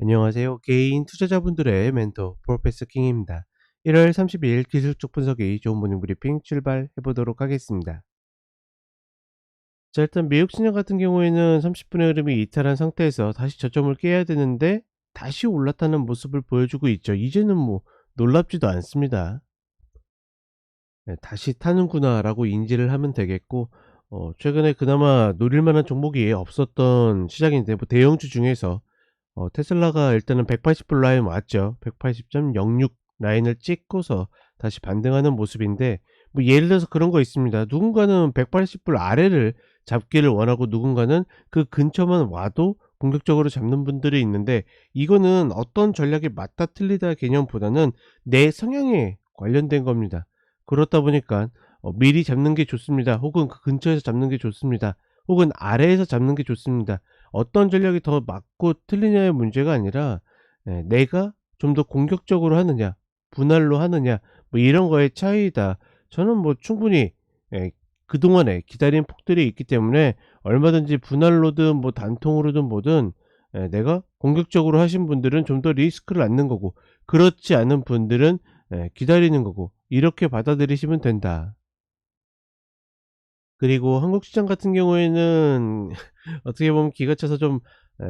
안녕하세요. 개인 투자자분들의 멘토 프로페서 킹입니다. 1월 30일 기술적 분석이 좋은 모닝 브리핑 출발해 보도록 하겠습니다. 자, 일단 미국 시장 같은 경우에는 30분의 흐름이 이탈한 상태에서 다시 저점을 깨야 되는데 다시 올라타는 모습을 보여주고 있죠. 이제는 뭐 놀랍지도 않습니다. 네, 다시 타는구나라고 인지를 하면 되겠고, 최근에 그나마 노릴 만한 종목이 없었던 시장인데, 뭐 대형주 중에서 테슬라가 일단은 180불 라인 왔죠. 180.06 라인을 찍고서 다시 반등하는 모습인데, 뭐 예를 들어서 그런 거 있습니다. 누군가는 180불 아래를 잡기를 원하고, 누군가는 그 근처만 와도 공격적으로 잡는 분들이 있는데, 이거는 어떤 전략이 맞다 틀리다 개념보다는 내 성향에 관련된 겁니다. 그렇다 보니까 미리 잡는 게 좋습니다. 혹은 그 근처에서 잡는 게 좋습니다. 혹은 아래에서 잡는 게 좋습니다. 어떤 전략이 더 맞고 틀리냐의 문제가 아니라, 내가 좀 더 공격적으로 하느냐, 분할로 하느냐, 뭐 이런 거의 차이다. 저는 뭐 충분히, 예, 그동안에 기다린 폭들이 있기 때문에 얼마든지 분할로든 뭐 단통으로든 뭐든, 내가 공격적으로 하신 분들은 좀 더 리스크를 안는 거고, 그렇지 않은 분들은 기다리는 거고, 이렇게 받아들이시면 된다. 그리고 한국 시장 같은 경우에는 어떻게 보면 기가 차서 좀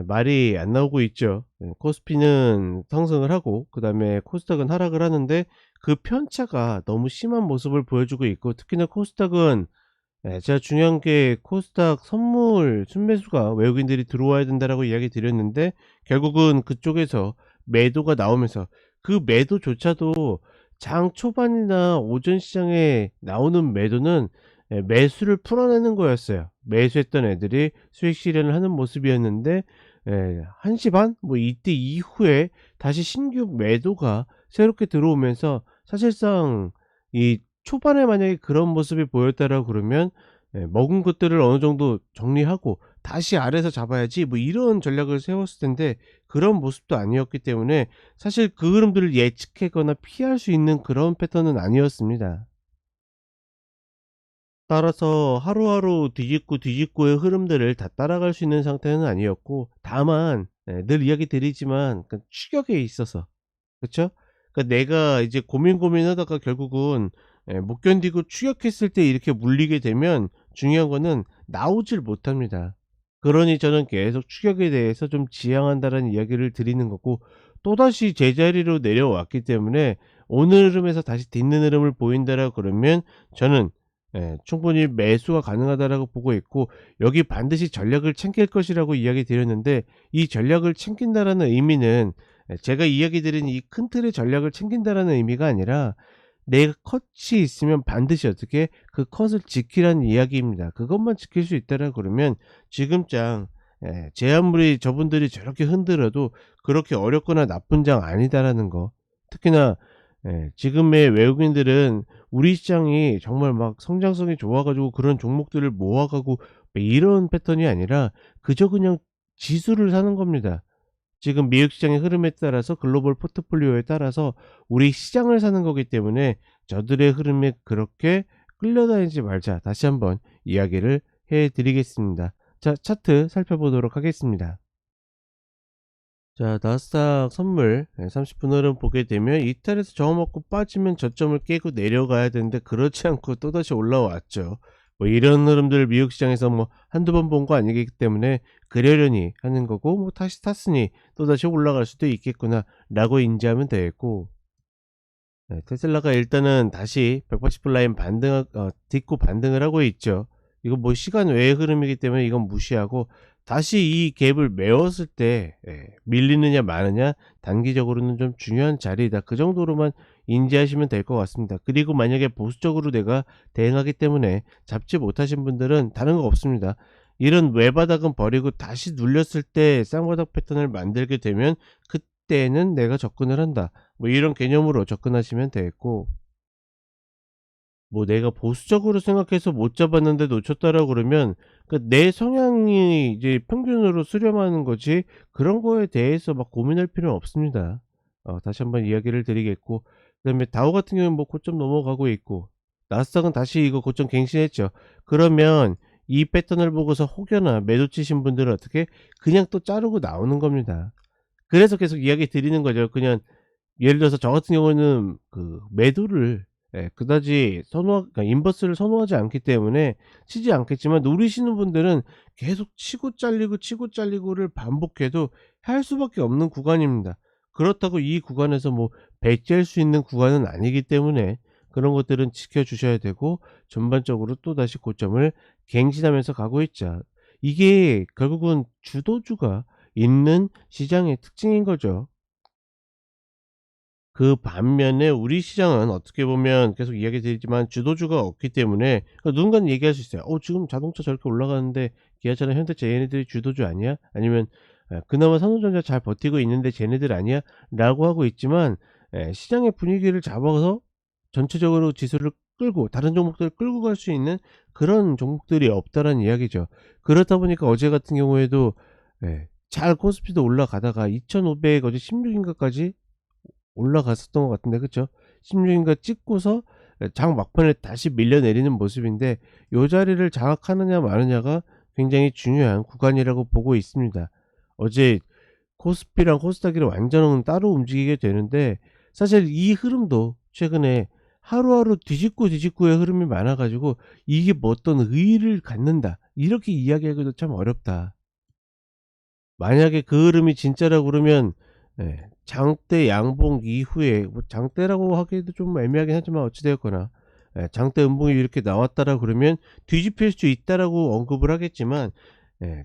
말이 안 나오고 있죠. 코스피는 상승을 하고 그다음에 코스닥은 하락을 하는데, 그 편차가 너무 심한 모습을 보여주고 있고, 특히나 코스닥은, 제가 중요한 게 코스닥 선물 순매수가 외국인들이 들어와야 된다라고 이야기 드렸는데, 결국은 그쪽에서 매도가 나오면서 그 매도조차도 장 초반이나 오전 시장에 나오는 매도는 매수를 풀어내는 거였어요. 매수했던 애들이 수익 실현을 하는 모습이었는데, 1시 반 뭐 이때 이후에 다시 신규 매도가 새롭게 들어오면서, 사실상 이 초반에 만약에 그런 모습이 보였다라고 그러면 먹은 것들을 어느 정도 정리하고 다시 아래에서 잡아야지, 뭐 이런 전략을 세웠을 텐데, 그런 모습도 아니었기 때문에 사실 그 흐름들을 예측하거나 피할 수 있는 그런 패턴은 아니었습니다. 따라서 하루하루 뒤집고 뒤집고의 흐름들을 다 따라갈 수 있는 상태는 아니었고, 다만 늘 이야기 드리지만 그 추격에 있어서, 그쵸? 그러니까 내가 이제 고민하다가 결국은 못 견디고 추격했을 때 이렇게 물리게 되면, 중요한 거는 나오질 못합니다. 그러니 저는 계속 추격에 대해서 좀 지양한다라는 이야기를 드리는 거고, 또다시 제자리로 내려왔기 때문에 오늘 흐름에서 다시 딛는 흐름을 보인다라고 그러면, 저는 충분히 매수가 가능하다라고 보고 있고, 여기 반드시 전략을 챙길 것이라고 이야기 드렸는데, 이 전략을 챙긴다라는 의미는, 제가 이야기 드린 이 큰 틀의 전략을 챙긴다라는 의미가 아니라, 내 컷이 있으면 반드시 어떻게 그 컷을 지키라는 이야기입니다. 그것만 지킬 수 있다라 그러면, 지금 제 아무리 저분들이 저렇게 흔들어도 그렇게 어렵거나 나쁜 장 아니다라는 거. 특히나 지금의 외국인들은 우리 시장이 정말 막 성장성이 좋아 가지고 그런 종목들을 모아 가고 뭐 이런 패턴이 아니라, 그저 그냥 지수를 사는 겁니다. 지금 미국 시장의 흐름에 따라서, 글로벌 포트폴리오에 따라서 우리 시장을 사는 거기 때문에, 저들의 흐름에 그렇게 끌려다니지 말자, 다시 한번 이야기를 해 드리겠습니다. 자, 차트 살펴보도록 하겠습니다. 자, 나스닥 선물 30분 흐름 보게 되면, 이탈에서 저항 먹고 빠지면 저점을 깨고 내려가야 되는데 그렇지 않고 또다시 올라왔죠. 뭐 이런 흐름들 미국 시장에서 뭐 한두 번 본 거 아니기 때문에 그러려니 하는 거고, 뭐 다시 탔으니 또다시 올라갈 수도 있겠구나라고 인지하면 되겠고, 테슬라가 일단은 다시 180불 라인 딛고 반등을 하고 있죠. 이거 뭐 시간 외의 흐름이기 때문에 이건 무시하고, 다시 이 갭을 메웠을 때 밀리느냐 마느냐, 단기적으로는 좀 중요한 자리이다. 그 정도로만 인지하시면 될 것 같습니다. 그리고 만약에 보수적으로 내가 대응하기 때문에 잡지 못하신 분들은 다른 거 없습니다. 이런 외바닥은 버리고 다시 눌렸을 때 쌍바닥 패턴을 만들게 되면, 그때는 내가 접근을 한다, 뭐 이런 개념으로 접근하시면 되겠고, 뭐 내가 보수적으로 생각해서 못 잡았는데 놓쳤다라고 그러면, 그 내 성향이 이제 평균으로 수렴하는 거지, 그런 거에 대해서 막 고민할 필요는 없습니다. 다시 한번 이야기를 드리겠고, 그다음에 다우 같은 경우는 뭐 고점 넘어가고 있고, 나스닥은 다시 이거 고점 갱신했죠. 그러면 이 패턴을 보고서 혹여나 매도 치신 분들은 어떻게, 그냥 또 자르고 나오는 겁니다. 그래서 계속 이야기 드리는 거죠. 그냥 예를 들어서 저 같은 경우는 매도를 그다지 그러니까 인버스를 선호하지 않기 때문에 치지 않겠지만, 노리시는 분들은 계속 치고 잘리고 치고 잘리고를 반복해도 할 수밖에 없는 구간입니다. 그렇다고 이 구간에서 뭐 배째할 수 있는 구간은 아니기 때문에 그런 것들은 지켜 주셔야 되고, 전반적으로 또다시 고점을 갱신하면서 가고 있자. 이게 결국은 주도주가 있는 시장의 특징인 거죠. 그 반면에 우리 시장은 어떻게 보면 계속 이야기 드리지만 주도주가 없기 때문에, 누군가는 얘기할 수 있어요. 지금 자동차 저렇게 올라가는데 기아차나 현대차 얘네들이 주도주 아니야?" 아니면 그나마 삼성전자 잘 버티고 있는데 쟤네들 아니야?" 라고 하고 있지만, 시장의 분위기를 잡아서 전체적으로 지수를 끌고 다른 종목들을 끌고 갈 수 있는 그런 종목들이 없다라는 이야기죠. 그렇다 보니까 어제 같은 경우에도 잘 코스피도 올라가다가 2,500 어제 16 인가까지 올라갔었던 것 같은데, 그쵸? 16인가 찍고서 장 막판에 다시 밀려내리는 모습인데, 요 자리를 장악하느냐 마느냐가 굉장히 중요한 구간이라고 보고 있습니다. 어제 코스피랑 코스닥이랑 완전은 따로 움직이게 되는데, 사실 이 흐름도 최근에 하루하루 뒤집고 뒤집고의 흐름이 많아 가지고 '이게 뭐 어떤 의의를 갖는다.' 이렇게 이야기하기도 참 어렵다. 만약에 그 흐름이 진짜라고 그러면 장대 양봉 이후에, 뭐 장대라고 하기도 좀 애매하긴 하지만 어찌 되었거나 장대 음봉이 이렇게 나왔다라 그러면 뒤집힐 수 있다라고 언급을 하겠지만,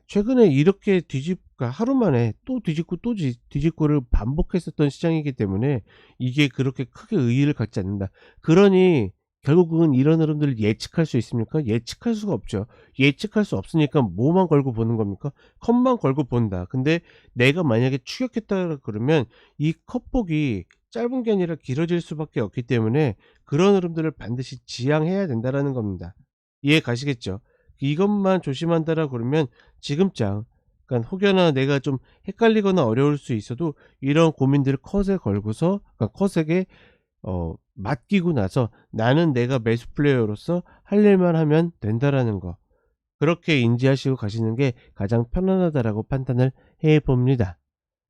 최근에 이렇게 그러니까 하루 만에 또 뒤집고 또 뒤집고를 반복했었던 시장이기 때문에 이게 그렇게 크게 의의를 갖지 않는다. 그러니 결국은 이런 흐름들을 예측할 수 있습니까? 예측할 수가 없죠. 예측할 수 없으니까 뭐만 걸고 보는 겁니까? 컷만 걸고 본다. 근데 내가 만약에 추격했다 그러면 이 컷폭이 짧은 게 아니라 길어질 수밖에 없기 때문에 그런 흐름들을 반드시 지양해야 된다라는 겁니다. 이해 가시겠죠? 이것만 조심한다라 그러면 지금장, 그러니까 혹여나 내가 좀 헷갈리거나 어려울 수 있어도 이런 고민들을 컷에 걸고서, 그러니까 컷에게 맡기고 나서 나는 내가 매수 플레이어로서 할 일만 하면 된다라는 거, 그렇게 인지하시고 가시는 게 가장 편안하다라고 판단을 해 봅니다.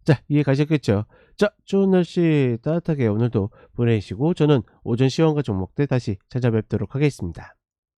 자, 이해 가셨겠죠? 자, 좋은 날씨 따뜻하게 오늘도 보내시고, 저는 오전 시황과 종목들 다시 찾아뵙도록 하겠습니다.